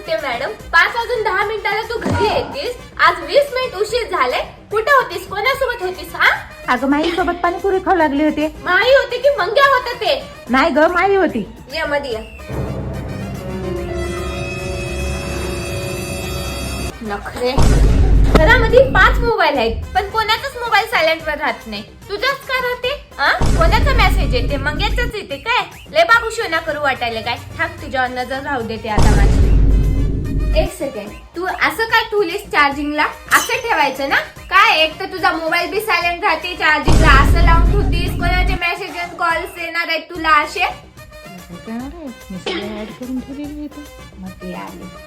म्हणते मॅडम, 5 वाजून 10 मिनिटाला तू घरी येतीस, आज 20 मिनिट उशीर झाले. कुठे होतीस, कोणासोबत होतीस? हा अगं माई सोबत पाणीपुरी खाऊ लागले होते. माई होते की मंग्या होता ते? नाही ग, माई होती. ये मध्ये ये. नखरे. घरामध्ये 5 मोबाईल आहेत, पण कोणाचाच मोबाईल सायलेंट वर राहत नाही. तुझाच का राहते? कोणाचा मेसेज येते? मंग्याचाच येते काय? लय बाबू शोना करू वाटायला काय? ठाक तुझ्यावर नजर राहू देते आता माझी. एक सेकंड, तू असं काय ठेवलीस चार्जिंगला? असं ठेवायचं ना काय? एक तर तुझा मोबाईल बी सायलेंट राहते, चार्जिंगला असं लावून ठेवतीस. कोणाचे मेसेज आणि कॉल्स येणार आहेत तुला असे?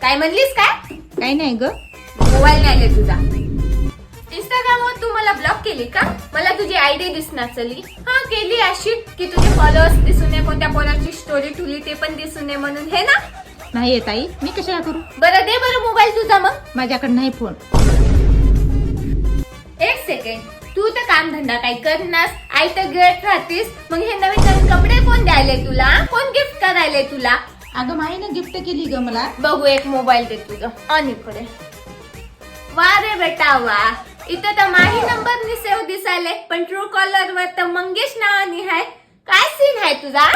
काय म्हणलीस? काय काही नाही ग. मोबाईल नाही आले तुझा. इंस्टाग्रामवर तू मला ब्लॉक केली का? मला तुझी आयडी दिसणार चली. हा केली अशी की तुझे फॉलोअर्स दिसून नये, कोणत्या कोणाची स्टोरी ठेवली ते पण दिसून नये म्हणून, हे ना? नाही ताई, मी कशाला करू? बरं दे बरं मोबाईल तुझा मग. माझ्याकडे नाही फोन. एक सेकंड, तू तर काम धंदा काही करणार, आई तर गिळत राहतीस, मग हे नवीन नवीन कपडे कोण द्यायले तुला? कोण गिफ्ट करायले तुला? अगं माईने गिफ्ट केली ग मला. बघू एक मोबाईल दे तुझा. आणि इकडे वा रे बेटा वा, इथं तर माही नंबर नि सेव्ह दिसायले, पण ट्रू कॉलर वर तर मंगेश नावानी आहे. काय सीन आहे तुझा?